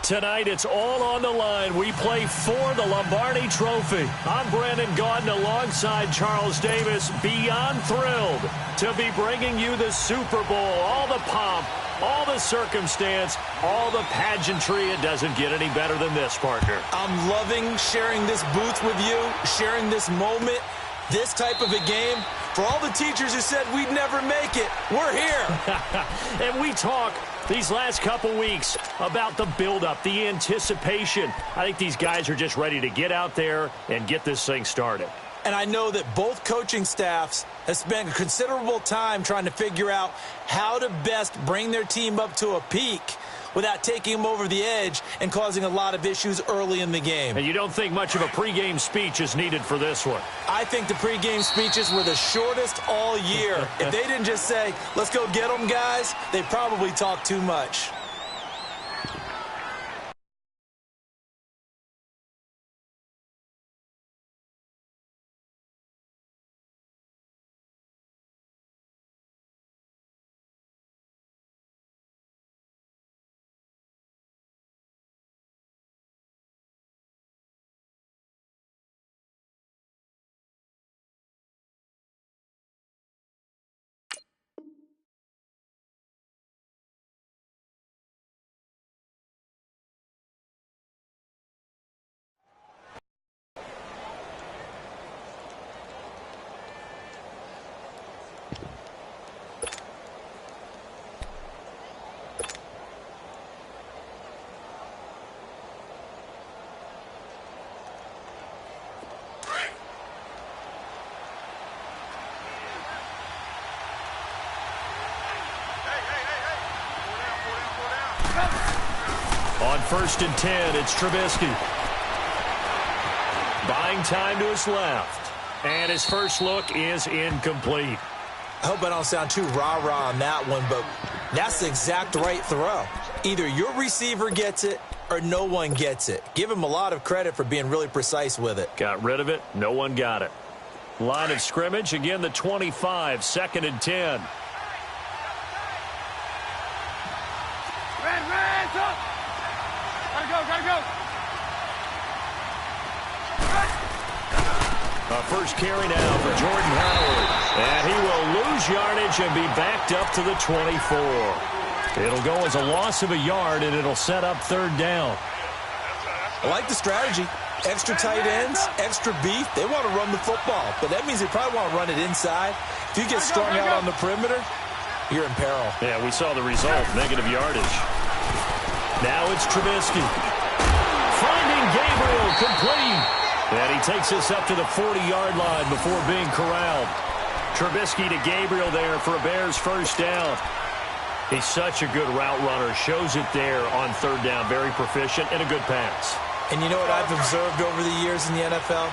Tonight, it's all on the line. We play for the Lombardi Trophy. I'm Brandon Gaudin alongside Charles Davis. Beyond thrilled to be bringing you the Super Bowl. All the pomp, all the circumstance, all the pageantry. It doesn't get any better than this, partner. I'm loving sharing this booth with you, sharing this moment, this type of a game. For all the teachers who said we'd never make it, we're here. And we talk these last couple weeks about the buildup, the anticipation. I think these guys are just ready to get out there and get this thing started. And I know that both coaching staffs have spent considerable time trying to figure out how to best bring their team up to a peak without taking them over the edge and causing a lot of issues early in the game. And you don't think much of a pregame speech is needed for this one? I think the pregame speeches were the shortest all year. If they didn't just say, let's go get them, guys, they probably talked too much. On 1st and 10, it's Trubisky. Buying time to his left. And his first look is incomplete. I hope I don't sound too rah-rah on that one, but that's the exact right throw. Either your receiver gets it or no one gets it. Give him a lot of credit for being really precise with it. Got rid of it. No one got it. Line of scrimmage, again the 25, 2nd and 10. A first carry now for Jordan Howard. And he will lose yardage and be backed up to the 24. It'll go as a loss of a yard, and it'll set up 3rd down. I like the strategy. Extra tight ends, extra beef. They want to run the football, but that means they probably want to run it inside. If you get strung out on the perimeter, you're in peril. Yeah, we saw the result, negative yardage. Now it's Trubisky. Finding Gabriel, complete. And he takes us up to the 40-yard line before being corralled. Trubisky to Gabriel there for a Bears first down. He's such a good route runner. Shows it there on 3rd down. Very proficient and a good pass. And you know what I've observed over the years in the NFL?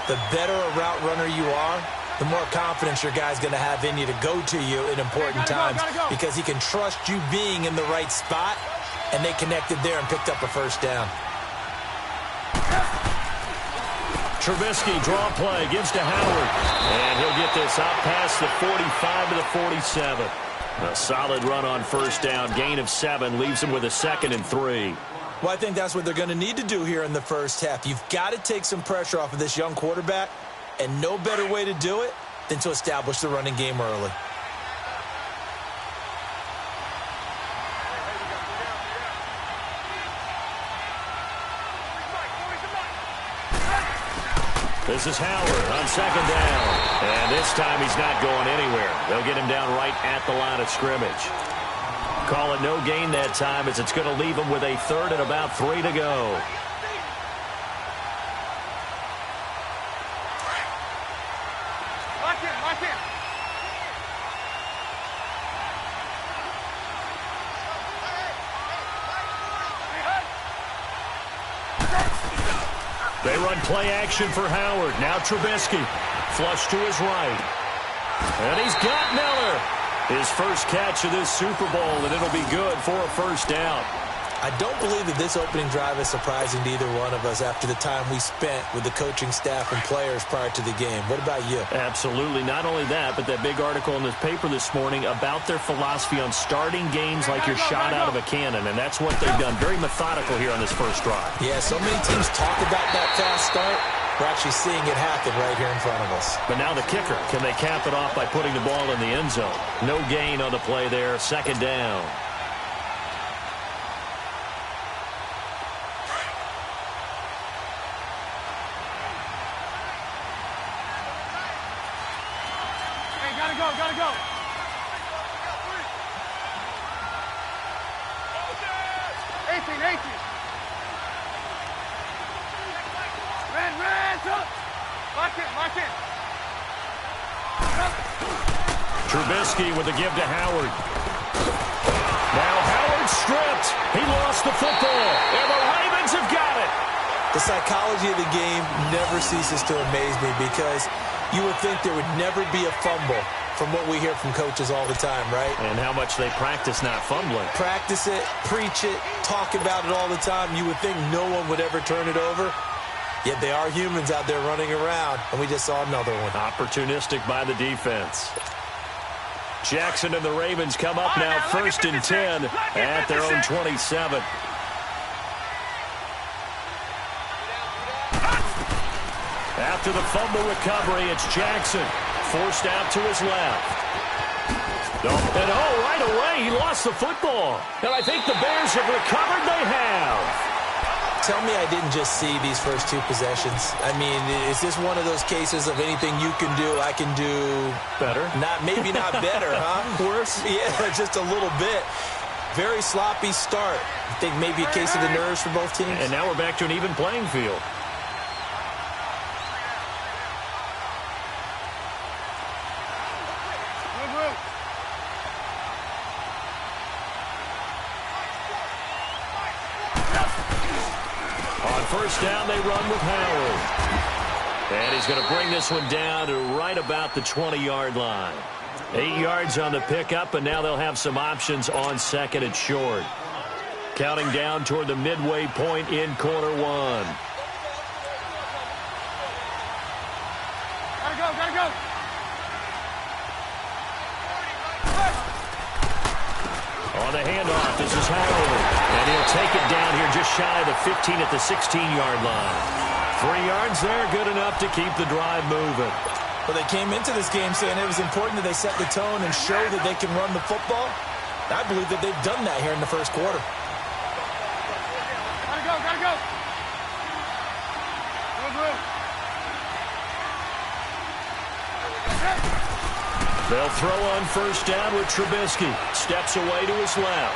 The better a route runner you are, the more confidence your guy's going to have in you to go to you in important times because he can trust you being in the right spot, and they connected there and picked up a first down. Trubisky, draw play, gives to Howard. And he'll get this out past the 45 to the 47. A solid run on 1st down. Gain of 7 leaves him with a 2nd and 3. Well, I think that's what they're going to need to do here in the first half. You've got to take some pressure off of this young quarterback, and no better way to do it than to establish the running game early. This is Howard on 2nd down. And this time he's not going anywhere. They'll get him down right at the line of scrimmage. Call it no gain that time as it's going to leave him with a 3rd and about 3 to go. They run play action for Howard. Now Trubisky. Flush to his right. And he's got Miller. His first catch of this Super Bowl, and it'll be good for a first down. I don't believe that this opening drive is surprising to either one of us after the time we spent with the coaching staff and players prior to the game. What about you? Absolutely. Not only that, but that big article in the paper this morning about their philosophy on starting games like you're shot out of a cannon, and that's what they've done. Very methodical here on this first drive. Yeah, so many teams talk about that fast start. We're actually seeing it happen right here in front of us. But now the kicker. Can they cap it off by putting the ball in the end zone? No gain on the play there. Second down. Gotta go. 18. Red, lock in. Trubisky with the give to Howard. Now Howard stripped. He lost the football, and the Ravens have got it. The psychology of the game never ceases to amaze me because you would think there would never be a fumble from what we hear from coaches all the time, right? And how much they practice not fumbling. Practice it, preach it, talk about it all the time. You would think no one would ever turn it over. Yet they are humans out there running around, and we just saw another one. Opportunistic by the defense. Jackson and the Ravens come up now, 1st and 10 at their own 27. After the fumble recovery, it's Jackson. Forced out to his left. And right away, he lost the football. And I think the Bears have recovered. They have. Tell me I didn't just see these first two possessions. I mean, is this one of those cases of anything you can do, I can do better? Maybe not better, huh? Worse? Yeah, just a little bit. Very sloppy start. I think maybe a case of the nerves for both teams. And now we're back to an even playing field. First down, they run with Howard. And he's going to bring this one down to right about the 20-yard line. 8 yards on the pickup, and now they'll have some options on second and short. Counting down toward the midway point in quarter one. Gotta go. On the handoff, this is Howard. And he'll take it down here just shy of the 15 at the 16-yard line. 3 yards there, good enough to keep the drive moving. Well, they came into this game saying it was important that they set the tone and show that they can run the football. I believe that they've done that here in the first quarter. Gotta go. Move. They'll throw on first down with Trubisky. Steps away to his left.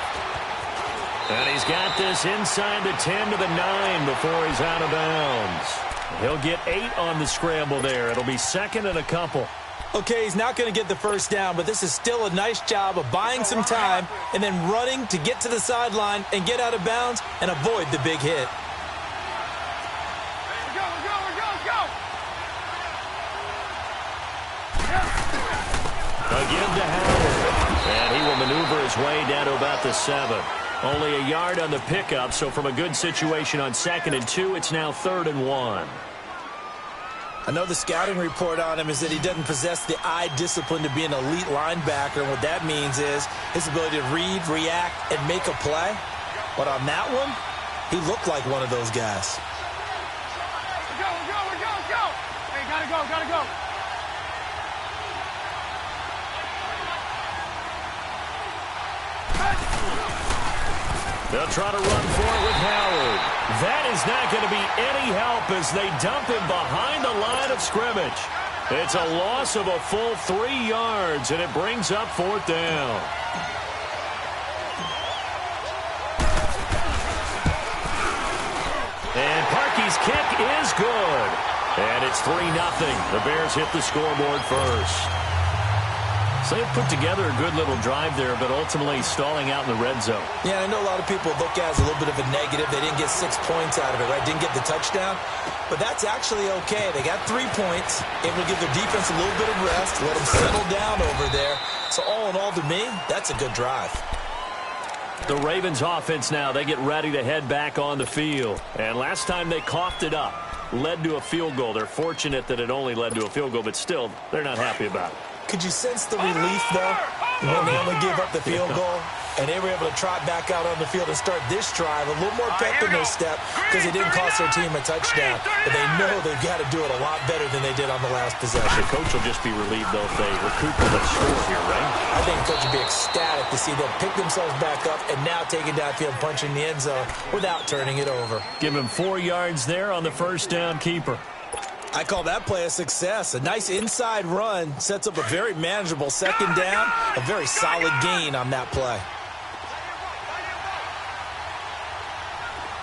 And he's got this inside the 10 to the 9 before he's out of bounds. He'll get 8 on the scramble there. It'll be second and a couple. Okay, he's not going to get the first down, but this is still a nice job of buying some time and then running to get to the sideline and get out of bounds and avoid the big hit. Again to Howard. And he will maneuver his way down to about the 7. Only a yard on the pickup, so from a good situation on 2nd and 2, it's now 3rd and 1. I know the scouting report on him is that he doesn't possess the eye discipline to be an elite linebacker, and what that means is his ability to read, react, and make a play. But on that one, he looked like one of those guys. Go. Hey, gotta go. They'll try to run for it with Howard. That is not going to be any help as they dump him behind the line of scrimmage. It's a loss of a full 3 yards, and it brings up 4th down. And Parkey's kick is good. And it's 3-0. The Bears hit the scoreboard first. So they've put together a good little drive there, but ultimately stalling out in the red zone. Yeah, I know a lot of people look at it as a little bit of a negative. They didn't get 6 points out of it, right? Didn't get the touchdown. But that's actually okay. They got 3 points. It will give their defense a little bit of rest, let them settle down over there. So all in all, to me, that's a good drive. The Ravens offense now, they get ready to head back on the field. And last time they coughed it up, led to a field goal. They're fortunate that it only led to a field goal, but still, they're not happy about it. Could you sense the relief, though, when they only gave up the field goal? And they were able to trot back out on the field and start this drive. A little more pep in their step because it didn't cost their team a touchdown. But they know they've got to do it a lot better than they did on the last possession. The coach will just be relieved, though, if they recoup the score here, right? I think the coach would be ecstatic to see them pick themselves back up and now take it downfield, punching the end zone without turning it over. Give him 4 yards there on the first down keeper. I call that play a success. A nice inside run sets up a very manageable second down, a very solid gain on that play.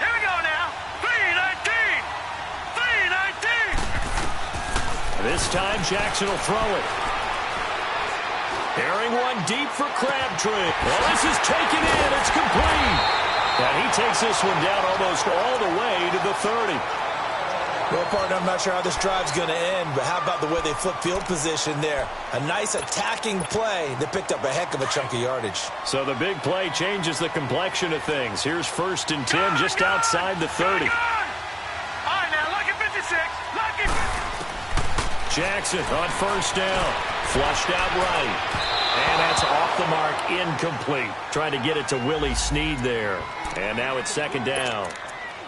Here we go now. 3-19. This time, Jackson will throw it. Airing one deep for Crabtree. Well, this is taken in. It's complete. And he takes this one down almost all the way to the 30. Well, partner, I'm not sure how this drive's going to end, but how about the way they flip field position there? A nice attacking play that picked up a heck of a chunk of yardage. So the big play changes the complexion of things. Here's 1st and 10 just outside the 30. All right, now, lucky 56. Lucky. Jackson on 1st down. Flushed out right. And that's off the mark, incomplete. Trying to get it to Willie Snead there. And now it's 2nd down.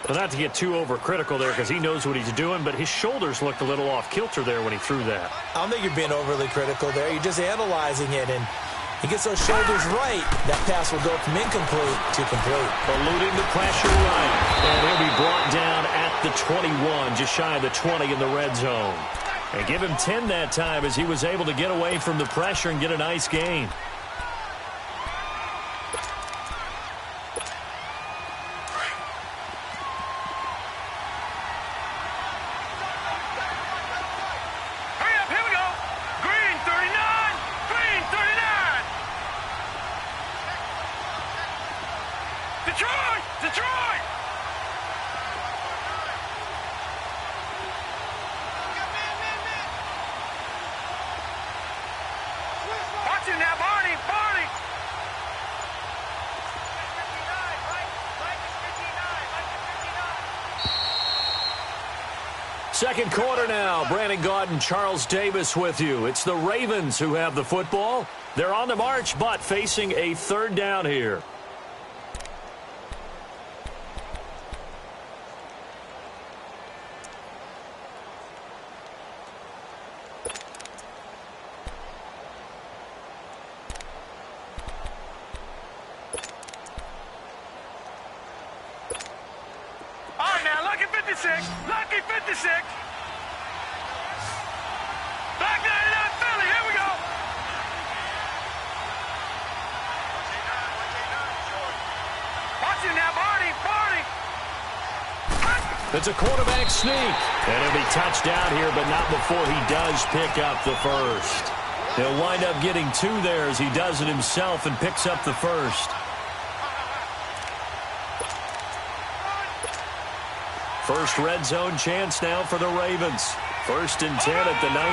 Well, not to get too overcritical there because he knows what he's doing, but his shoulders looked a little off kilter there when he threw that. I don't think you're being overly critical there. You're just analyzing it, and he gets those shoulders right. That pass will go from incomplete to complete. Eluding the pressure right. And he'll be brought down at the 21, just shy of the 20 in the red zone. And give him 10 that time as he was able to get away from the pressure and get a nice gain. Second quarter now. Brandon Gaudin and Charles Davis with you. It's the Ravens who have the football. They're on the march, but facing a 3rd down here. All right, now, lucky 56. Lucky 56. Back 99 Philly. Here we go. Watch it now, Barney. It's a quarterback sneak. And it'll be touchdown here, but not before he does pick up the first. He'll wind up getting 2 there as he does it himself and picks up the first. First red zone chance now for the Ravens. 1st and 10 at the 19. All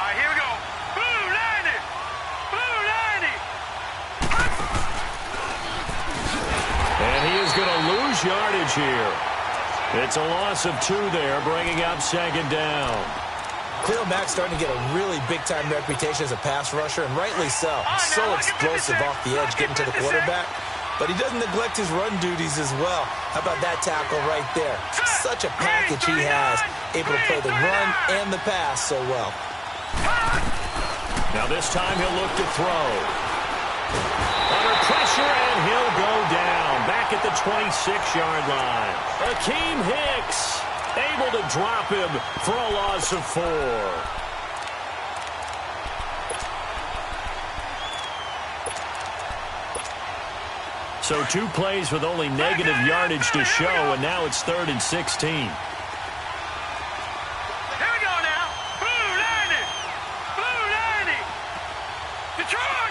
right, here we go. Blue 90. Blue 90. And he is going to lose yardage here. It's a loss of 2 there, bringing up 2nd down. Khalil Mack's starting to get a really big-time reputation as a pass rusher, and rightly so. He's so explosive off the edge getting to the quarterback. But he doesn't neglect his run duties as well. How about that tackle right there? Such a package he has, able to play the run and the pass so well. Now this time he'll look to throw. Under pressure, and he'll go down. Back at the 26-yard line. Akeem Hicks able to drop him for a loss of 4. So 2 plays with only negative yardage to show, and now it's 3rd and 16. Here we go now. Blue 90. Blue 90. Detroit.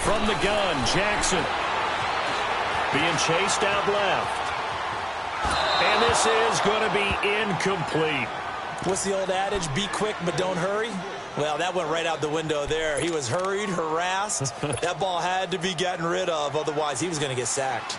From the gun, Jackson. Being chased out left. And this is going to be incomplete. What's the old adage? Be quick, but don't hurry. Well, that went right out the window there. He was hurried, harassed. That ball had to be gotten rid of, otherwise he was going to get sacked.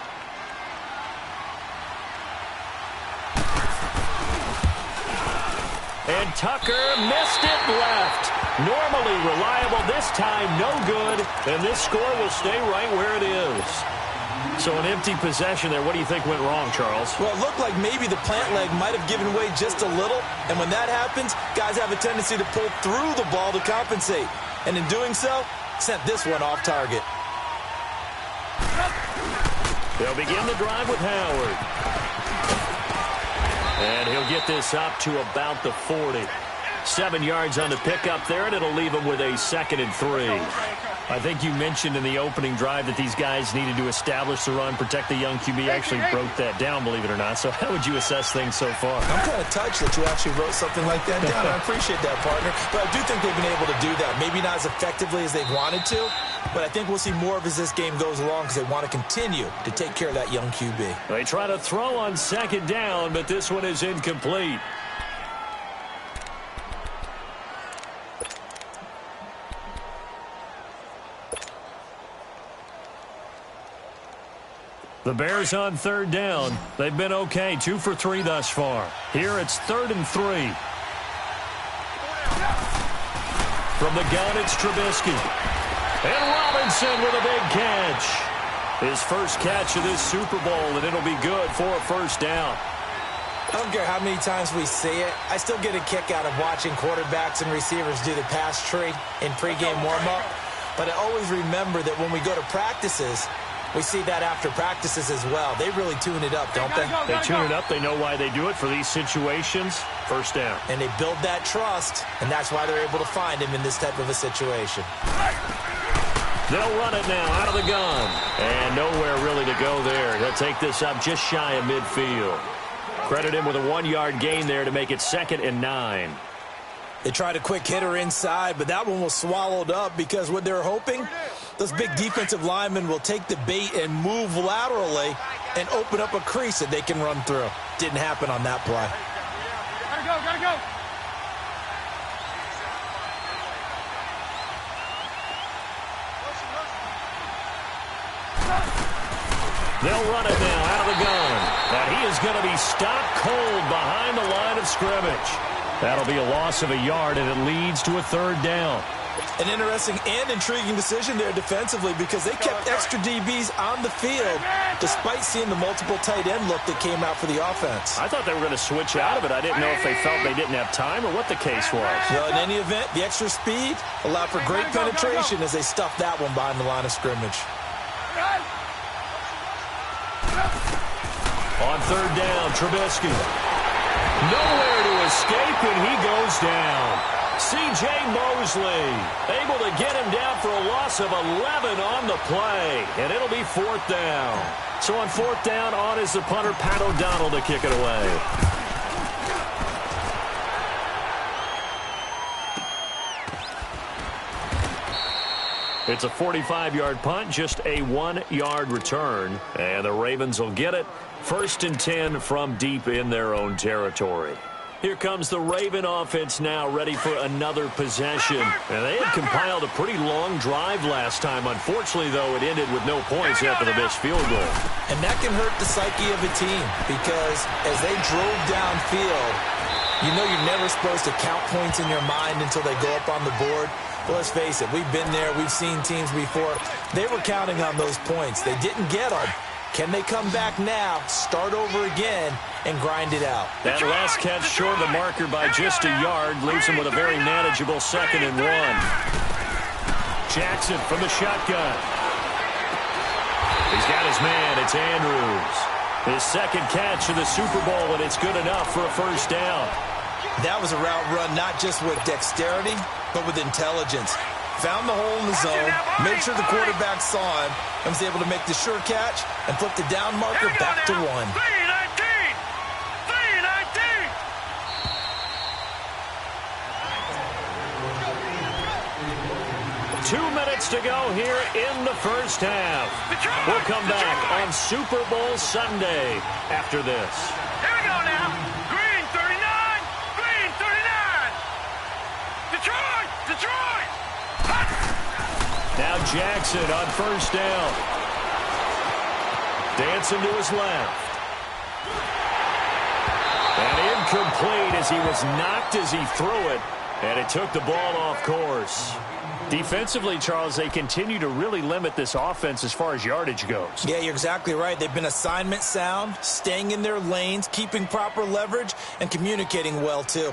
And Tucker missed it left. Normally reliable, this time no good. And this score will stay right where it is. So an empty possession there. What do you think went wrong, Charles? Well, it looked like maybe the plant leg might have given way just a little. And when that happens, guys have a tendency to pull through the ball to compensate. And in doing so, sent this one off target. They'll begin the drive with Howard. And he'll get this up to about the 40. 7 yards on the pickup there, and it'll leave him with a 2nd and 3. I think you mentioned in the opening drive that these guys needed to establish the run, protect the young QB. Actually broke that down, believe it or not. So how would you assess things so far? I'm kind of touched that you actually wrote something like that down. I appreciate that, partner. But I do think they've been able to do that. Maybe not as effectively as they've wanted to, but I think we'll see more of as this game goes along because they want to continue to take care of that young QB. They try to throw on 2nd down, but this one is incomplete. The Bears on 3rd down. They've been okay, 2 for 3 thus far. Here it's 3rd and 3. From the gun, it's Trubisky. And Robinson with a big catch. His first catch of this Super Bowl, and it'll be good for a 1st down. I don't care how many times we see it. I still get a kick out of watching quarterbacks and receivers do the pass tree in pregame warm-up. But I always remember that when we go to practices, we see that after practices as well. They really tune it up, don't they? They tune it up. They know why they do it for these situations. 1st down. And they build that trust, and that's why they're able to find him in this type of a situation. They'll run it now out of the gun. And nowhere really to go there. He'll take this up just shy of midfield. Credit him with a 1-yard gain there to make it 2nd and 9. They tried a quick hitter inside, but that one was swallowed up because what they're hoping, those big defensive linemen will take the bait and move laterally and open up a crease that they can run through. Didn't happen on that play. Gotta go. They'll run it now out of the gun. And he is going to be stopped cold behind the line of scrimmage. That'll be a loss of a yard, and it leads to a 3rd down. An interesting and intriguing decision there defensively because they kept extra DBs on the field despite seeing the multiple tight end look that came out for the offense. I thought they were going to switch out of it. I didn't know if they felt they didn't have time or what the case was. Well, in any event, the extra speed allowed for great penetration as they stuffed that one behind the line of scrimmage. On 3rd down, Trubisky. Nowhere to escape, and he goes down. C.J. Mosley able to get him down for a loss of 11 on the play, and it'll be 4th down. So on 4th down, on is the punter, Pat O'Donnell, to kick it away. It's a 45-yard punt, just a 1-yard return, and the Ravens will get it. 1st and 10 from deep in their own territory. Here comes the Raven offense now, ready for another possession. And they had compiled a pretty long drive last time. Unfortunately, though, it ended with no points after the missed field goal. And that can hurt the psyche of a team because as they drove downfield, you know you're never supposed to count points in your mind until they go up on the board. But let's face it, we've been there. We've seen teams before. They were counting on those points. They didn't get them. Can they come back now, start over again, and grind it out? That last catch short of the marker by just a yard leaves him with a very manageable 2nd and 1. Jackson from the shotgun. He's got his man. It's Andrews. His 2nd catch of the Super Bowl, and it's good enough for a 1st down. That was a route run not just with dexterity, but with intelligence. Found the hole in the zone, made sure the quarterback saw him, and was able to make the sure catch and flip the down marker back to 1. 3-19! 2 minutes to go here in the 1st half. We'll come back on Super Bowl Sunday after this. Here we go now. Green 39! Green 39! Detroit! Now Jackson on first down. Dancing to his left. And incomplete as he was knocked as he threw it. And it took the ball off course. Defensively, Charles, they continue to really limit this offense as far as yardage goes. Yeah, you're exactly right. They've been assignment sound, staying in their lanes, keeping proper leverage, and communicating well, too.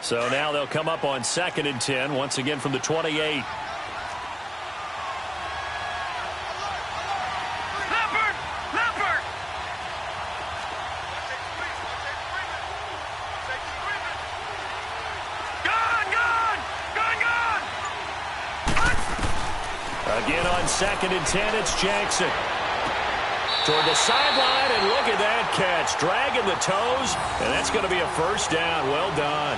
So now they'll come up on 2nd and 10, once again from the 28. Again on 2nd and 10, it's Jackson. Toward the sideline, and look at that catch. Dragging the toes, and that's going to be a first down. Well done.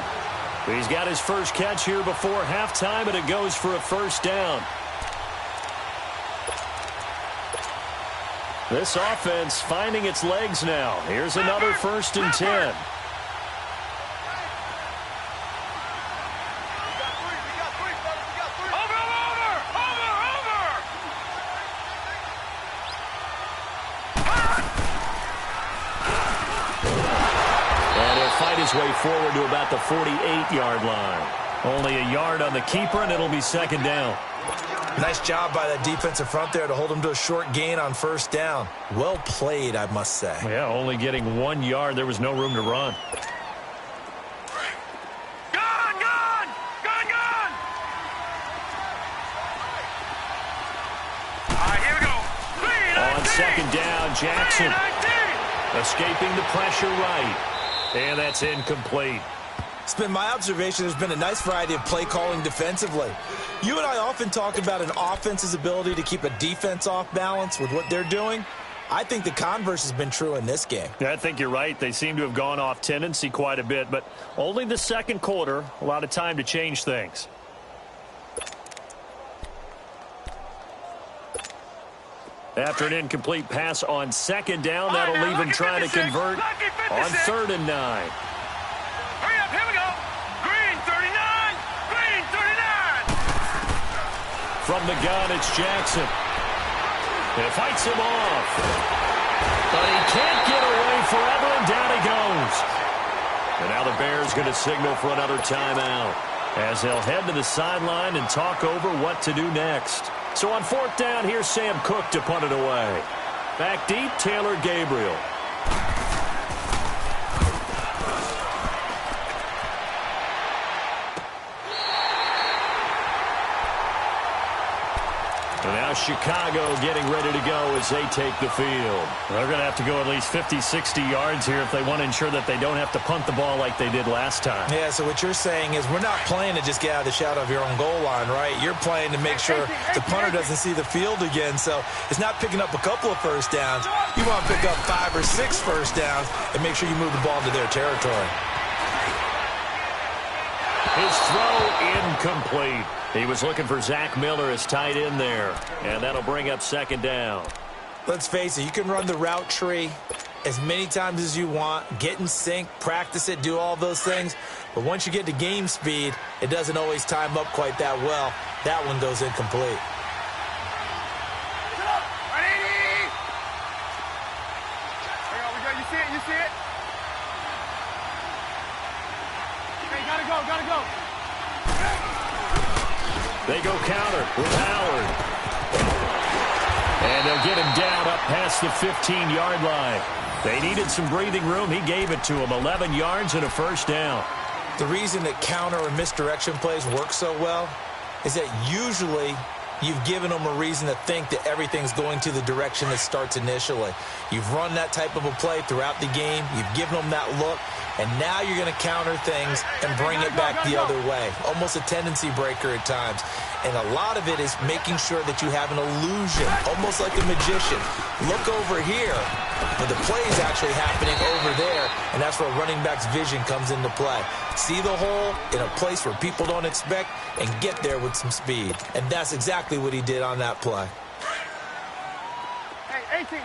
He's got his first catch here before halftime, and it goes for a first down. This offense finding its legs now. Here's another 1st and 10. His way forward to about the 48-yard line. Only a yard on the keeper, and it'll be 2nd down. Nice job by that defensive front there to hold him to a short gain on 1st down. Well played, I must say. Yeah, only getting 1 yard. There was no room to run. Gone! All right, here we go. On 2nd down, Jackson escaping the pressure right. And that's incomplete. It's been my observation there's been a nice variety of play calling defensively. You and I often talk about an offense's ability to keep a defense off balance with what they're doing. I think the converse has been true in this game. Yeah, I think you're right. They seem to have gone off tendency quite a bit, but only the 2nd quarter, a lot of time to change things. After an incomplete pass on 2nd down, that'll leave him trying to convert on 3rd and 9. Hurry up, here we go. Green 39, green 39. From the gun, it's Jackson. And it fights him off. But he can't get away forever, and down he goes. And now the Bears going to signal for another timeout as they'll head to the sideline and talk over what to do next. So on 4th down, here's Sam Cook to punt it away. Back deep, Taylor Gabriel. And now Chicago getting ready to go as they take the field. They're going to have to go at least 50, 60 yards here if they want to ensure that they don't have to punt the ball like they did last time. Yeah, so what you're saying is we're not playing to just get out of the shadow of your own goal line, right? You're playing to make sure the punter doesn't see the field again. So it's not picking up a couple of first downs. You want to pick up 5 or 6 first downs and make sure you move the ball into their territory. His throw incomplete. He was looking for Zach Miller as tight end there. And that'll bring up 2nd down. Let's face it, you can run the route tree as many times as you want, get in sync, practice it, do all those things. But once you get to game speed, it doesn't always time up quite that well. That one goes incomplete. You see it? You see it? Okay, gotta go. They go counter with Howard. And they'll get him down up past the 15-yard line. They needed some breathing room. He gave it to him. 11 yards and a first down. The reason that counter or misdirection plays work so well is that usually you've given them a reason to think that everything's going to the direction it starts initially. You've run that type of a play throughout the game. You've given them that look. And now you're going to counter things and bring it back the other way. Almost a tendency breaker at times. And a lot of it is making sure that you have an illusion, almost like a magician. Look over here, but the play is actually happening over there, and that's where running back's vision comes into play. See the hole in a place where people don't expect and get there with some speed. And that's exactly what he did on that play. Hey, 18.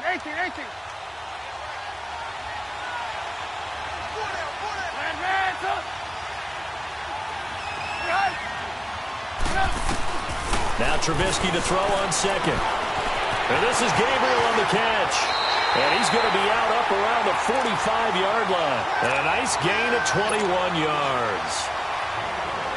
Now Trubisky to throw on second. And this is Gabriel on the catch. And he's going to be out up around the 45-yard line. And a nice gain of 21 yards.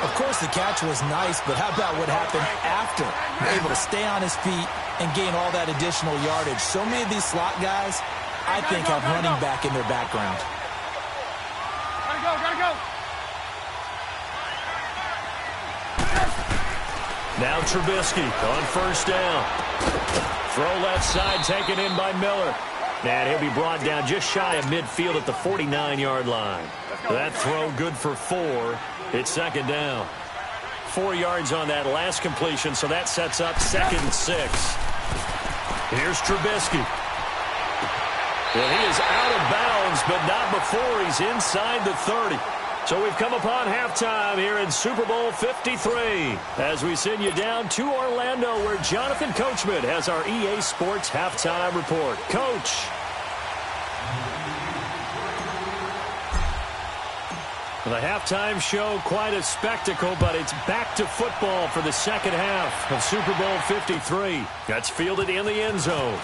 Of course, the catch was nice, but how about what happened after? Able to stay on his feet and gain all that additional yardage. So many of these slot guys, I think, have running back in their background. Gotta go. Now Trubisky on first down. Throw left side taken in by Miller. And he'll be brought down just shy of midfield at the 49-yard line. That throw good for 4. It's second down. 4 yards on that last completion, so that sets up 2nd and 6. Here's Trubisky. And he is out of bounds, but not before he's inside the 30. So we've come upon halftime here in Super Bowl 53 as we send you down to Orlando where Jonathan Coachman has our EA Sports halftime report. Coach. The halftime show, quite a spectacle, but it's back to football for the second half of Super Bowl 53. That's fielded in the end zone.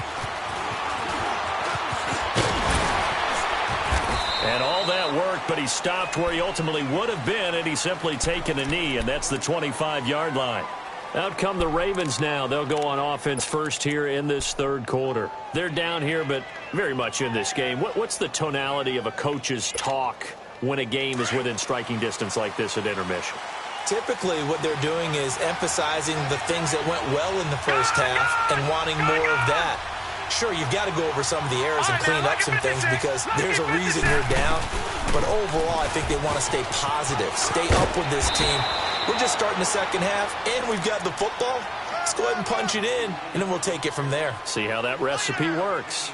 And all that worked, but he stopped where he ultimately would have been, and he's simply taken a knee, and that's the 25-yard line. Out come the Ravens now. They'll go on offense first here in this third quarter. They're down here, but very much in this game. What's the tonality of a coach's talk when a game is within striking distance like this at intermission? Typically, what they're doing is emphasizing the things that went well in the first half and wanting more of that. Sure, you've got to go over some of the errors and clean up some things because there's a reason you're down. But overall, I think they want to stay positive, stay up with this team. We're just starting the second half, and we've got the football. Let's go ahead and punch it in, and then we'll take it from there. See how that recipe works.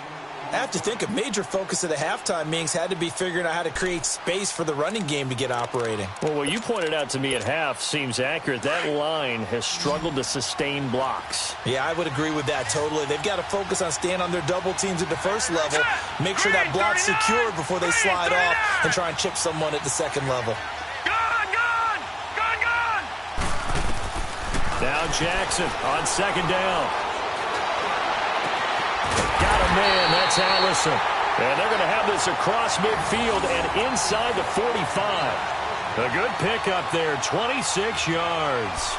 I have to think a major focus of the halftime meetings had to be figuring out how to create space for the running game to get operating. Well, what you pointed out to me at half seems accurate. That line has struggled to sustain blocks. Yeah, I would agree with that totally. They've got to focus on staying on their double teams at the first level, make sure that block's secured before they slide off and try and chip someone at the second level. Gone! Now Jackson on second down. Got a man, that's Allison. And they're going to have this across midfield and inside the 45. A good pickup there, 26 yards.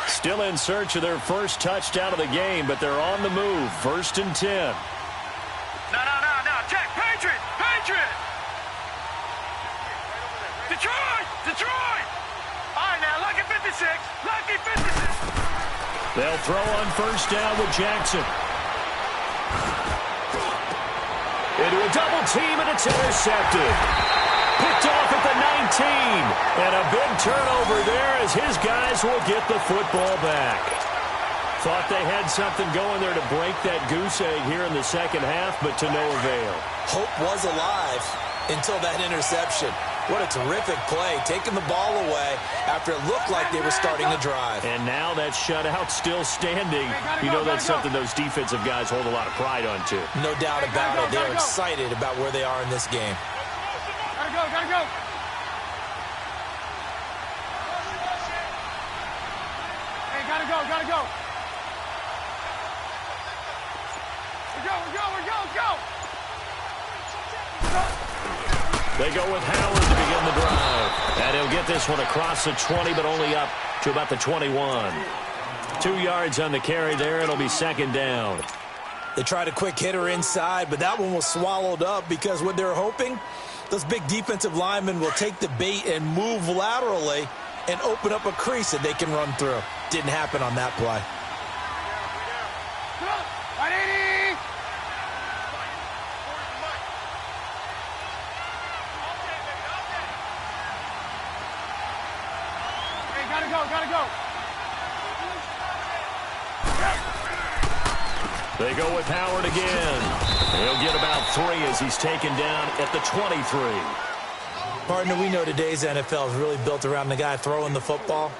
Still in search of their first touchdown of the game, but they're on the move. 1st and 10. No. Check. Patriot. Detroit. All right, now, lucky 56. They'll throw on first down with Jackson. Into a double team, and it's intercepted. Picked off at the 19. And a big turnover there as his guys will get the football back. Thought they had something going there to break that goose egg here in the second half, but to no avail. Hope was alive until that interception. What a terrific play, taking the ball away after it looked like they were starting to drive. And now that shutout still standing. You know that's something those defensive guys hold a lot of pride on, too. No doubt about it. They're excited about where they are in this game. Gotta go. Hey, gotta go. We're go. They go with Howard to begin the drive. And he'll get this one across the 20, but only up to about the 21. 2 yards on the carry there. It'll be second down. They tried a quick hitter inside, but that one was swallowed up because what they're hoping, those big defensive linemen will take the bait and move laterally and open up a crease that they can run through. Didn't happen on that play. Gotta go. They go with Howard again. He'll get about 3 as he's taken down at the 23. Partner, we know today's NFL is really built around the guy throwing the football.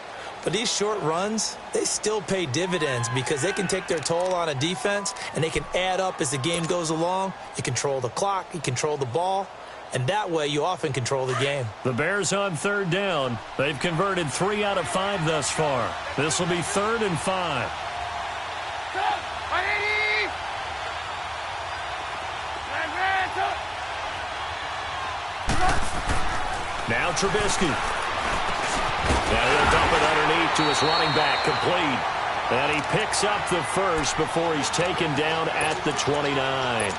But these short runs, they still pay dividends because they can take their toll on a defense, and they can add up as the game goes along. You control the clock, you control the ball, and that way you often control the game. The Bears on third down. They've converted 3 out of 5 thus far. This will be 3rd and 5. Now Trubisky. Now he'll dump it underneath to his running back, complete. And he picks up the first before he's taken down at the 29.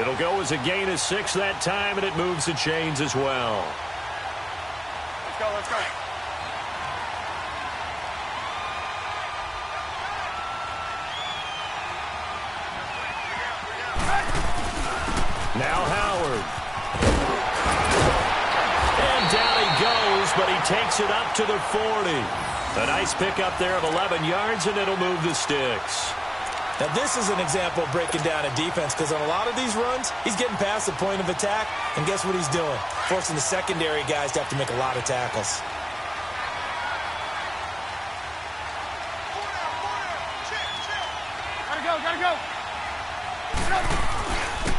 It'll go as a gain of 6 that time, and it moves the chains as well. Let's go, let's go. Now Howard. And down he goes, but he takes it up to the 40. A nice pickup there of 11 yards, and it'll move the sticks. Now, this is an example of breaking down a defense because on a lot of these runs, he's getting past the point of attack, and guess what he's doing? Forcing the secondary guys to have to make a lot of tackles. Gotta go.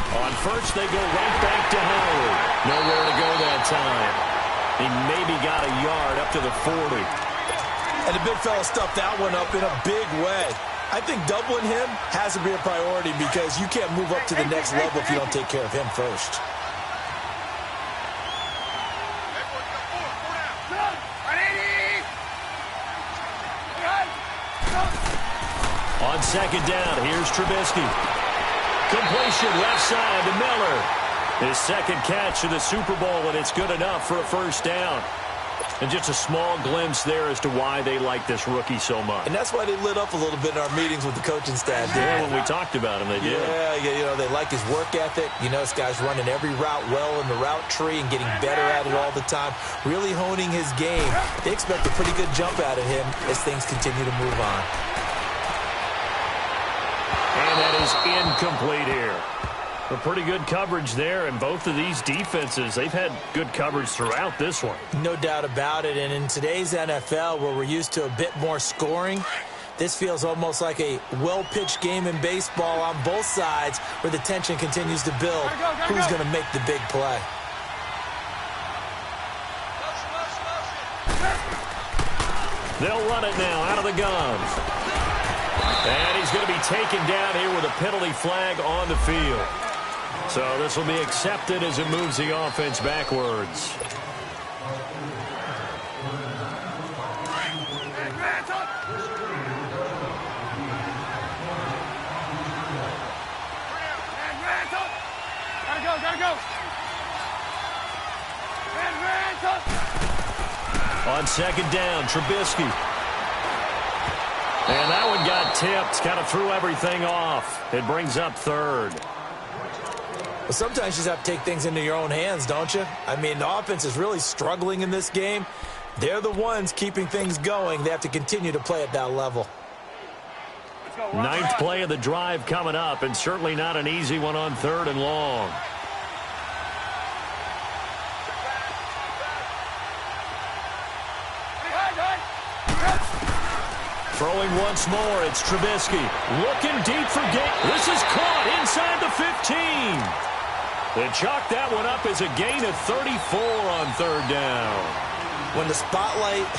On first, they go right back to Howard. Nowhere to go that time. He maybe got a yard up to the 40. And the big fella stuffed that one up in a big way. I think doubling him has to be a priority because you can't move up to the next level if you don't take care of him first. On second down, here's Trubisky. Completion left side to Miller. His second catch of the Super Bowl, and it's good enough for a first down. And just a small glimpse there as to why they like this rookie so much. And that's why they lit up a little bit in our meetings with the coaching staff. Yeah, when we talked about him, they did. Yeah, you know, they like his work ethic. You know, this guy's running every route well in the route tree and getting better at it all the time, really honing his game. They expect a pretty good jump out of him as things continue to move on. And that is incomplete here. A pretty good coverage there, and both of these defenses, they've had good coverage throughout this one. No doubt about it, and in today's NFL, where we're used to a bit more scoring, this feels almost like a well-pitched game in baseball on both sides where the tension continues to build. Who's going to make the big play? They'll run it now out of the gun. And he's going to be taken down here with a penalty flag on the field. So this will be accepted as it moves the offense backwards. Gotta go. On second down, Trubisky. And that one got tipped, kind of threw everything off. It brings up third. Well, sometimes you just have to take things into your own hands, don't you? I mean, the offense is really struggling in this game. They're the ones keeping things going. They have to continue to play at that level. Ninth play of the drive coming up, and certainly not an easy one on 3rd and long. Throwing once more, it's Trubisky. Looking deep for gain. This is caught inside the 15. They chalk that one up as a gain of 34 on 3rd down. When the spotlight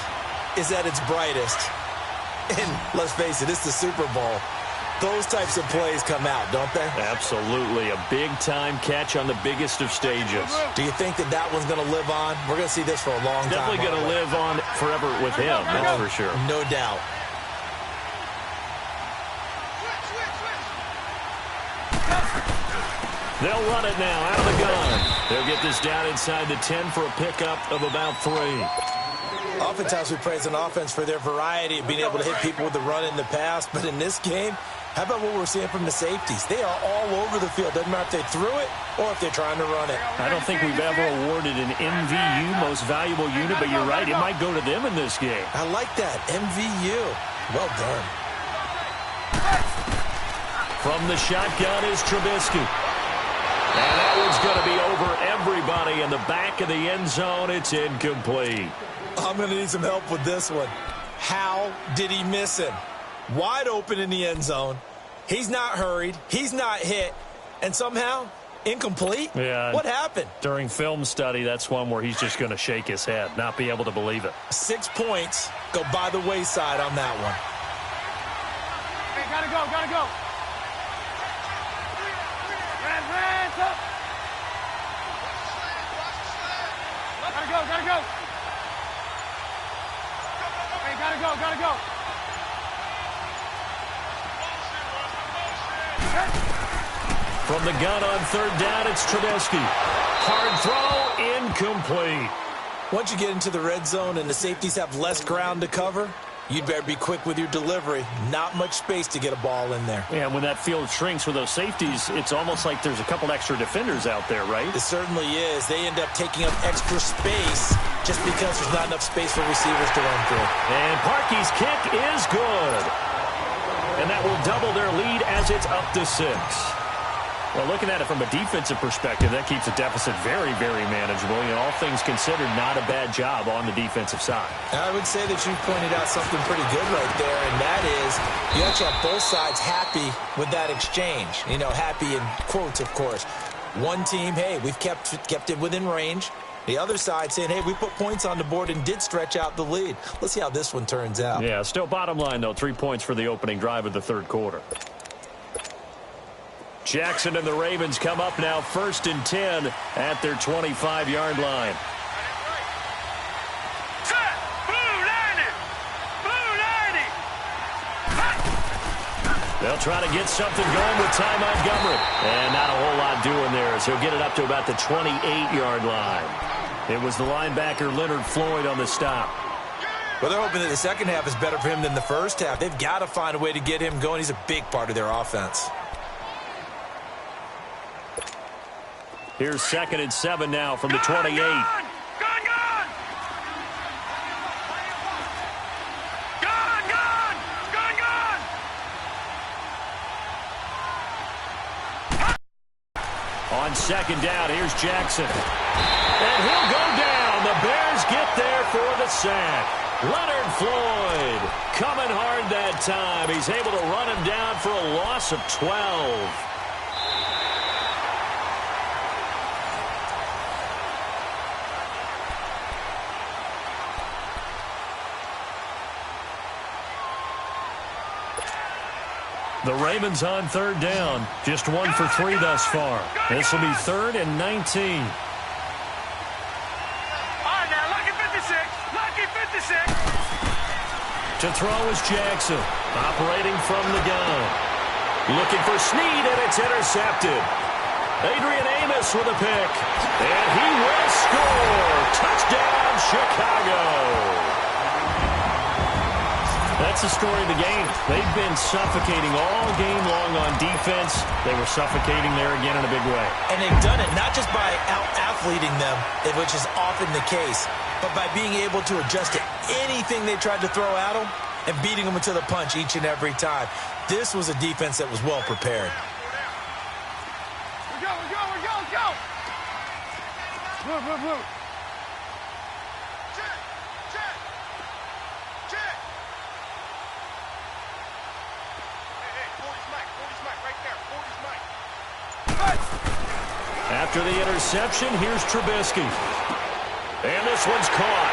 is at its brightest, and let's face it, it's the Super Bowl, those types of plays come out, don't they? Absolutely. A big-time catch on the biggest of stages. Do you think that that one's going to live on? We're going to see this for a long time. Definitely going to live on forever with him, that's for sure. No doubt. They'll run it now out of the gun. They'll get this down inside the 10 for a pickup of about 3. Oftentimes we praise an offense for their variety of being able to hit people with the run in the past, but in this game, how about what we're seeing from the safeties? They are all over the field. Doesn't matter if they threw it or if they're trying to run it. I don't think we've ever awarded an MVU, most valuable unit, but you're right, it might go to them in this game. I like that, MVU. Well done. From the shotgun is Trubisky. And that one's going to be over everybody in the back of the end zone. It's incomplete. I'm going to need some help with this one. How did he miss him? Wide open in the end zone. He's not hurried. He's not hit. And somehow, incomplete? Yeah. What happened? During film study, that's one where he's just going to shake his head, not be able to believe it. 6 points go by the wayside on that one. Hey, gotta go, gotta go. Hands up. Gotta go, gotta go. Hey, gotta go, gotta go. From the gun on third down, it's Trubisky. Hard throw, incomplete. Once you get into the red zone and the safeties have less ground to cover, you'd better be quick with your delivery. Not much space to get a ball in there. Yeah, when that field shrinks with those safeties, it's almost like there's a couple extra defenders out there, right? It certainly is. They end up taking up extra space just because there's not enough space for receivers to run through. And Parkey's kick is good. And that will double their lead as it's up to 6. Well, looking at it from a defensive perspective, that keeps the deficit very, very manageable. You know, all things considered, not a bad job on the defensive side. I would say that you pointed out something pretty good right there, and that is you actually have both sides happy with that exchange. You know, happy in quotes, of course. One team, hey, we've kept it within range. The other side saying, hey, we put points on the board and did stretch out the lead. Let's see how this one turns out. Yeah, still bottom line, though, 3 points for the opening drive of the third quarter. Jackson and the Ravens come up now 1st and 10 at their 25-yard line. Set. Blue 90. Blue 90. They'll try to get something going with Ty Montgomery. And not a whole lot doing there as he'll get it up to about the 28-yard line. It was the linebacker Leonard Floyd on the stop. Well, they're hoping that the second half is better for him than the first half. They've got to find a way to get him going. He's a big part of their offense. Here's 2nd and 7 now from the 28. Gone. On 2nd down, here's Jackson. And he'll go down. The Bears get there for the sack. Leonard Floyd coming hard that time. He's able to run him down for a loss of 12. The Ravens on 3rd down. Just 1 for 3 thus far. This will be 3rd and 19. All right, now, lucky 56. Lucky 56. To throw is Jackson. Operating from the gun. Looking for Snead, and it's intercepted. Adrian Amos with a pick. And he will score. Touchdown, Chicago. That's the story of the game. They've been suffocating all game long on defense. They were suffocating there again in a big way. And they've done it not just by out-athleting them, which is often the case, but by being able to adjust to anything they tried to throw at them and beating them to the punch each and every time. This was a defense that was well prepared. We're go. Blue. After the interception, here's Trubisky. And this one's caught.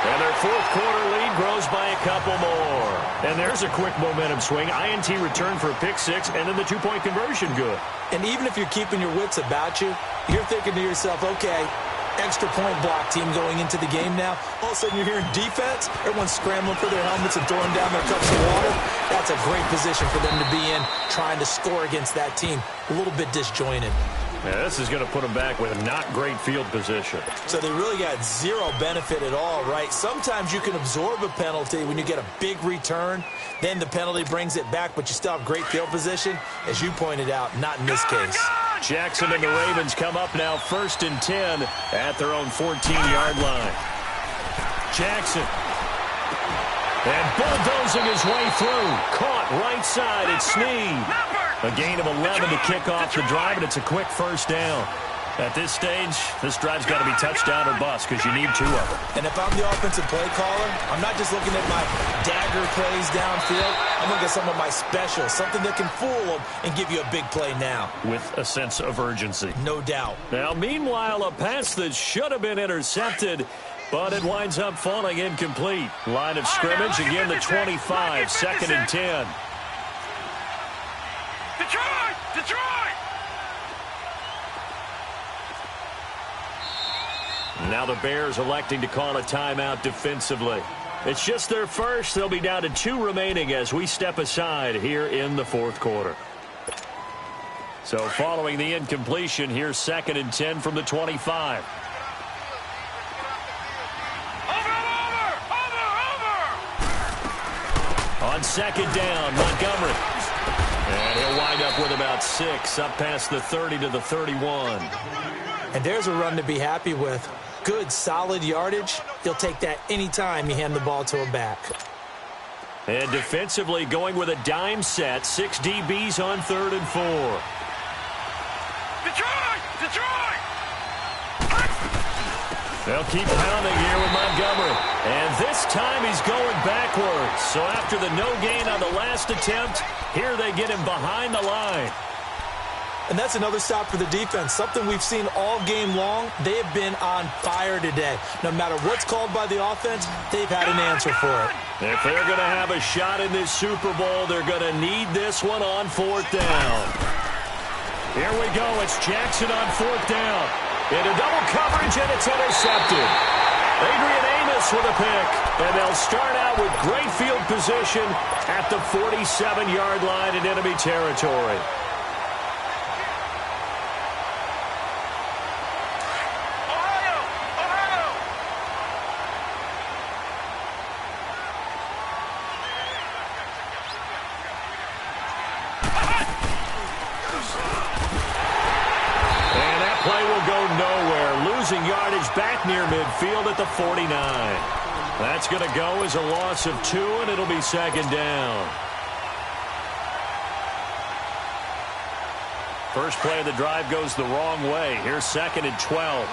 And their 4th quarter lead grows by a couple more. And there's a quick momentum swing. INT return for a pick 6, and then the 2-point conversion good. And even if you're keeping your wits about you, you're thinking to yourself, okay, extra point block team going into the game now. All of a sudden you're hearing defense. Everyone's scrambling for their helmets and throwing down their cups of water. That's a great position for them to be in, trying to score against that team. A little bit disjointed. Yeah, this is going to put them back with a not great field position. So they really got zero benefit at all, right? Sometimes you can absorb a penalty when you get a big return. Then the penalty brings it back, but you still have great field position. As you pointed out, not in this case. Jackson and the Ravens come up now 1st and 10 at their own 14-yard line. Jackson. And bulldozing his way through. Caught right side. It's Snead. A gain of 11 to kick off the drive, and it's a quick 1st down. At this stage, this drive's got to be touchdown or bust because you need 2 of them. And if I'm the offensive play caller, I'm not just looking at my dagger plays downfield. I'm looking at some of my specials, something that can fool them and give you a big play now. With a sense of urgency. No doubt. Now, meanwhile, a pass that should have been intercepted, but it winds up falling incomplete. Line of scrimmage, again the 25, 2nd and 10. Detroit! Detroit! Now the Bears electing to call a timeout defensively. It's just their first. They'll be down to 2 remaining as we step aside here in the 4th quarter. So following the incompletion, here's 2nd and 10 from the 25. On 2nd down, Montgomery. And he'll wind up with about 6, up past the 30 to the 31. And there's a run to be happy with. Good, solid yardage. He'll take that anytime you hand the ball to him back. And defensively going with a dime set, 6 DBs on 3rd and 4. Detroit! Detroit! They'll keep pounding here with Montgomery. And this time he's going backwards. So after the no gain on the last attempt, here they get him behind the line. And that's another stop for the defense, something we've seen all game long. They have been on fire today. No matter what's called by the offense, they've had an answer for it. If they're going to have a shot in this Super Bowl, they're going to need this one on 4th down. Here we go. It's Jackson on 4th down. Into double coverage, and it's intercepted. Adrian Amos with a pick. And they'll start out with great field position at the 47-yard line in enemy territory. Yardage back near midfield at the 49. That's going to go as a loss of 2, and it'll be 2nd down. First play of the drive goes the wrong way. Here's 2nd and 12.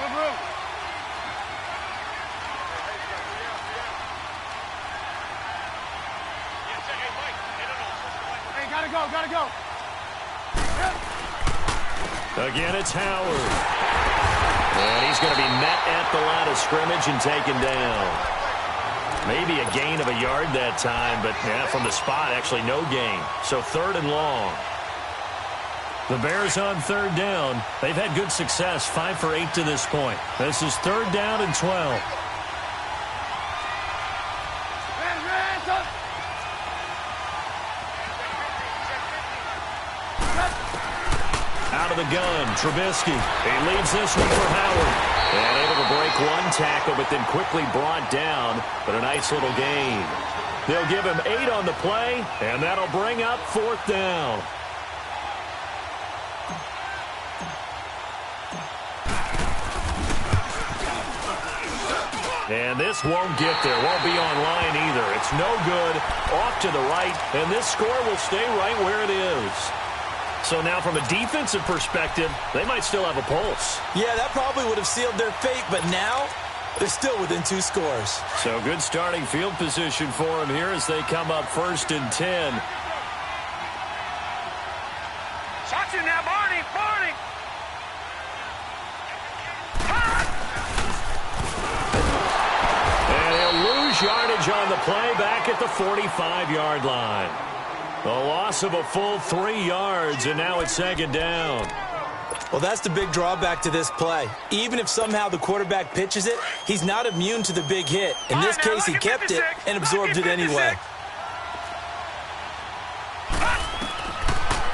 Hey, gotta go. Again, it's Howard. And he's going to be met at the line of scrimmage and taken down. Maybe a gain of a yard that time, but yeah, from the spot, actually no gain. So 3rd and long. The Bears on 3rd down. They've had good success, 5 for 8 to this point. This is 3rd down and 12. Out of the gun, Trubisky. He leads this one for Howard. And able to break 1 tackle, but then quickly brought down. But a nice little gain. They'll give him 8 on the play, and that'll bring up 4th down. And this won't get there. Won't be online either. It's no good. Off to the right, and this score will stay right where it is. So now from a defensive perspective, they might still have a pulse. Yeah, that probably would have sealed their fate, but now they're still within 2 scores. So good starting field position for them here as they come up 1st and 10. Shots in now, Barney. And he'll lose yardage on the play back at the 45-yard line. A loss of a full 3 yards, and now it's 2nd down. Well, that's the big drawback to this play. Even if somehow the quarterback pitches it, he's not immune to the big hit. In this case, he kept it and absorbed it anyway.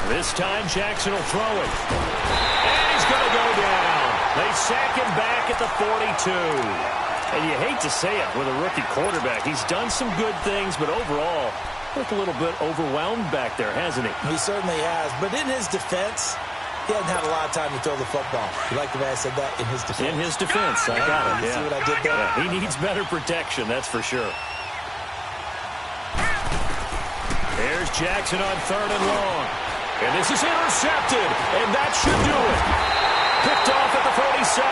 This time, Jackson will throw it. And he's going to go down. They sack him back at the 42. And you hate to say it with a rookie quarterback. He's done some good things, but overall, looked a little bit overwhelmed back there, hasn't he? He certainly has. But in his defense, he hasn't had a lot of time to throw the football. You like the way I said that? In his defense. In his defense. I got it. You see what I did there? Yeah, he needs better protection, that's for sure. There's Jackson on 3rd and long. And this is intercepted, and that should do it. Picked off at the 47.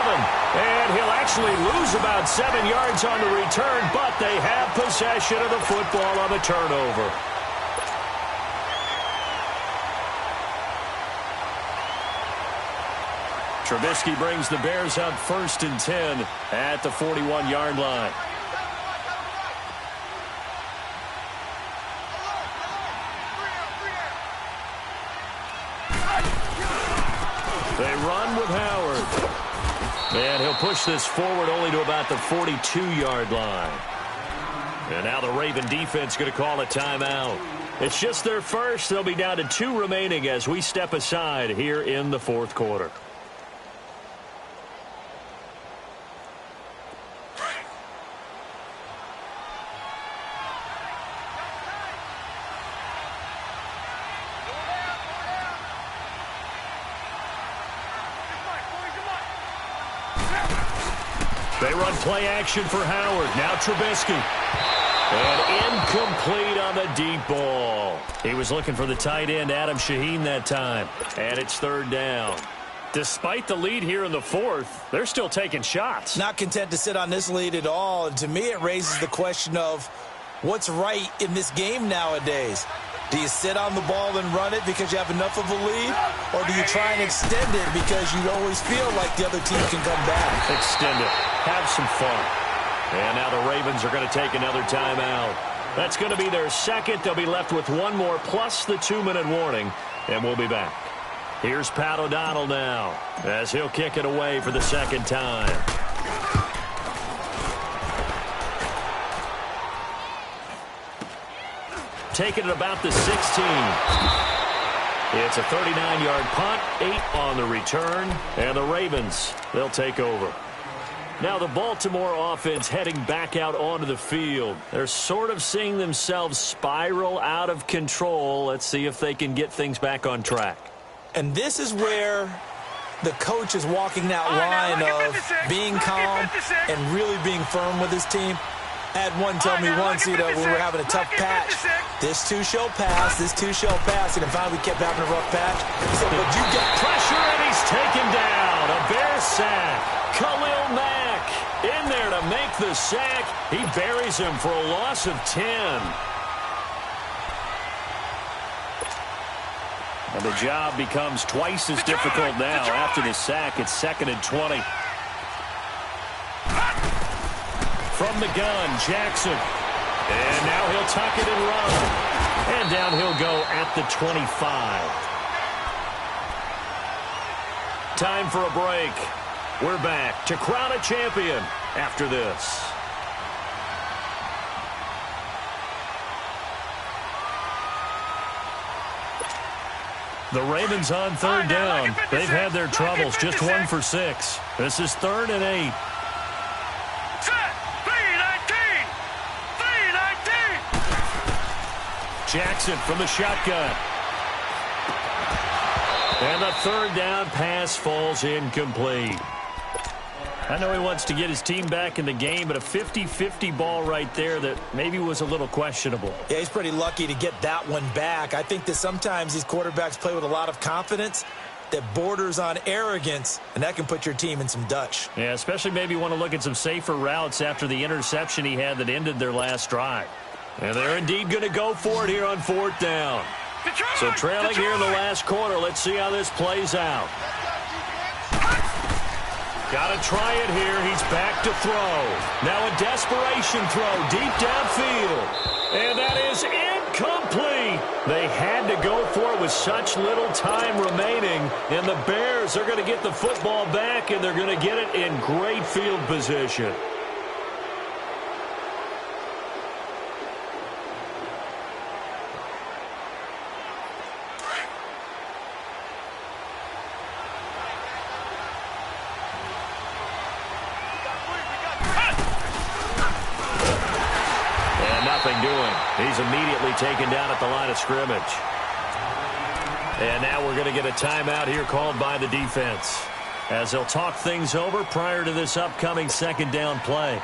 And he'll actually lose about 7 yards on the return, but they have possession of the football on the turnover. Trubisky brings the Bears up 1st and 10 at the 41-yard line. They run with Howard. And he'll push this forward only to about the 42-yard line. And now the Raven defense going to call a timeout. It's just their first. They'll be down to 2 remaining as we step aside here in the 4th quarter. They run play action for Howard. Now Trubisky. And incomplete on the deep ball. He was looking for the tight end, Adam Shaheen, that time. And it's 3rd down. Despite the lead here in the 4th, they're still taking shots. Not content to sit on this lead at all. And to me, it raises the question of what's right in this game nowadays. Do you sit on the ball and run it because you have enough of a lead? Or do you try and extend it because you always feel like the other team can come back? Extend it. Have some fun. And now the Ravens are going to take another timeout. That's going to be their second. They'll be left with one more plus the 2-minute warning. And we'll be back. Here's Pat O'Donnell now as he'll kick it away for the second time. Taking it about the 16. It's a 39-yard punt, 8 on the return, and the Ravens, they'll take over. Now the Baltimore offense heading back out onto the field. They're sort of seeing themselves spiral out of control. Let's see if they can get things back on track. And this is where the coach is walking that line of being calm and really being firm with his team. I had one tell me once, when we were having a tough patch, this too shall pass, this too shall pass, and finally we kept having a rough patch. He said, but you get pressure, and he's taken down. A Bear sack. Khalil Mack in there to make the sack. He buries him for a loss of 10. And the job becomes twice as difficult now after the sack. It's 2nd and 20. From the gun, Jackson. And now he'll tuck it and run. And down he'll go at the 25. Time for a break. We're back to crown a champion after this. The Ravens on 3rd down. They've had their troubles, just 1 for 6. This is 3rd and 8. Jackson from the shotgun. And the 3rd down pass falls incomplete. I know he wants to get his team back in the game, but a 50-50 ball right there that maybe was a little questionable. Yeah, he's pretty lucky to get that one back. I think that sometimes these quarterbacks play with a lot of confidence that borders on arrogance, and that can put your team in some Dutch. Yeah, especially maybe want to look at some safer routes after the interception he had that ended their last drive. And they're indeed going to go for it here on 4th down. So trailing here in the last quarter. Let's see how this plays out. Got to try it here. He's back to throw. Now a desperation throw deep downfield. And that is incomplete. They had to go for it with such little time remaining. And the Bears are going to get the football back, and they're going to get it in great field position. He's immediately taken down at the line of scrimmage. And now we're going to get a timeout here called by the defense as they'll talk things over prior to this upcoming 2nd down play.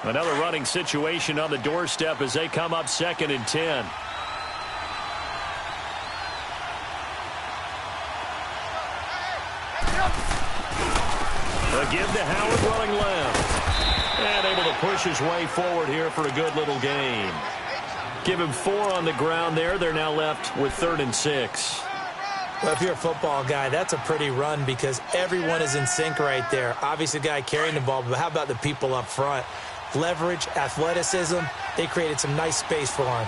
Another running situation on the doorstep as they come up 2nd and 10. push his way forward here for a good little gain. Give him 4 on the ground there. They're now left with 3rd and 6. Well, if you're a football guy, that's a pretty run because everyone is in sync right there. Obviously, the guy carrying the ball, but how about the people up front? Leverage, athleticism, they created some nice space for him.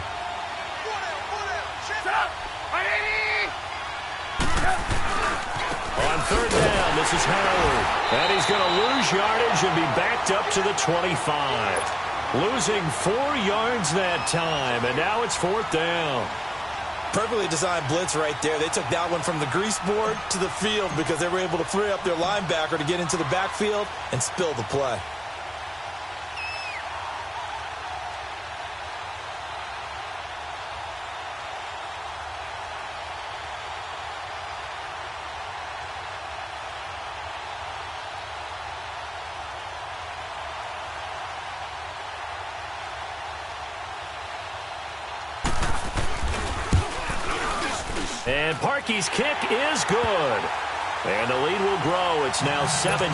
On 3rd down, this is Howard. And he's going to lose yardage and be backed up to the 25. Losing 4 yards that time, and now it's 4th down. Perfectly designed blitz right there. They took that one from the grease board to the field because they were able to free up their linebacker to get into the backfield and spill the play. And Parkey's kick is good. And the lead will grow. It's now 17-0.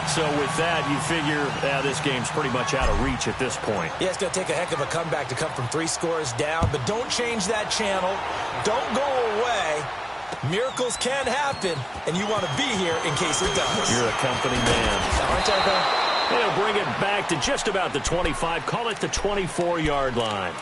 So with that, you figure this game's pretty much out of reach at this point. Yeah, it's going to take a heck of a comeback to come from 3 scores down. But don't change that channel. Don't go away. Miracles can happen, and you want to be here in case it does. You're a company man. Aren't I, though? They'll bring it back to just about the 25. Call it the 24-yard line.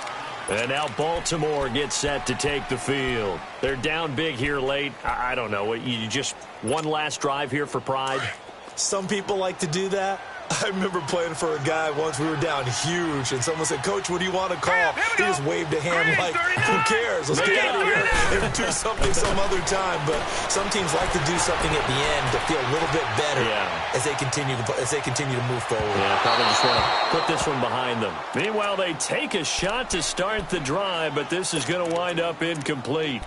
And now Baltimore gets set to take the field. They're down big here late. I don't know. You just one last drive here for pride? Some people like to do that. I remember playing for a guy once. We were down huge, and someone said, "Coach, what do you want to call?" He just waved a hand like, "Who cares? Let's get out of here and do something some other time." But some teams like to do something at the end to feel a little bit better as they continue to move forward. Yeah, probably just want to put this one behind them. Meanwhile, they take a shot to start the drive, but this is going to wind up incomplete.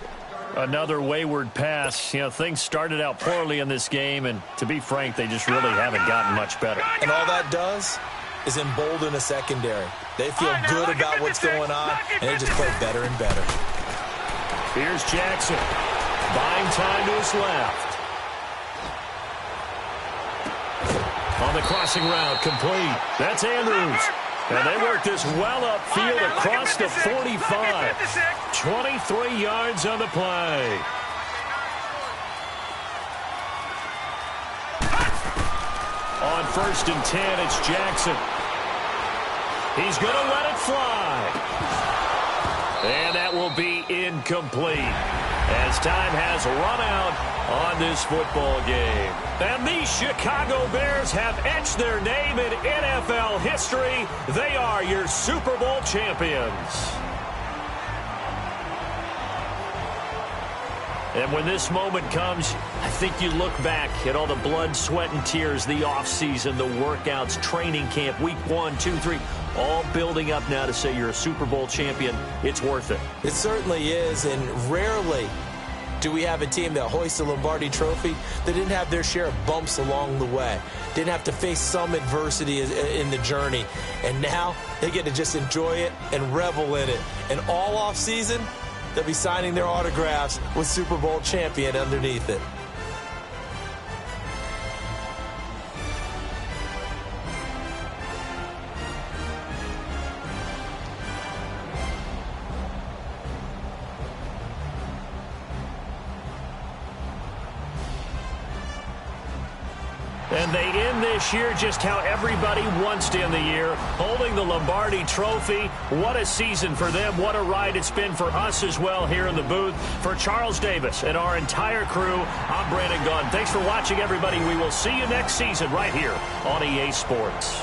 Another wayward pass. You know, things started out poorly in this game, and to be frank, they just really haven't gotten much better. And all that does is embolden a secondary. They feel good about what's going on, and they just play better and better. Here's Jackson. Buying time to his left. On the crossing route, complete. That's Andrews. And they work this well upfield across the 45. 23 yards on the play. On 1st and 10, it's Jackson. He's going to let it fly. And that will be incomplete as time has run out on this football game. And the Chicago Bears have etched their name in NFL history. They are your Super Bowl champions. And when this moment comes, I think you look back at all the blood, sweat, and tears, the offseason, the workouts, training camp, week 1, 2, 3, all building up now to say you're a Super Bowl champion. It's worth it. It certainly is, and rarely do we have a team that hoists the Lombardi Trophy that didn't have their share of bumps along the way, didn't have to face some adversity in the journey, and now they get to just enjoy it and revel in it. And all offseason, they'll be signing their autographs with Super Bowl champion underneath it. And they end this year just how everybody wants to end the year, holding the Lombardi Trophy. What a season for them. What a ride it's been for us as well here in the booth. For Charles Davis and our entire crew, I'm Brandon Gaudin. Thanks for watching, everybody. We will see you next season right here on EA Sports.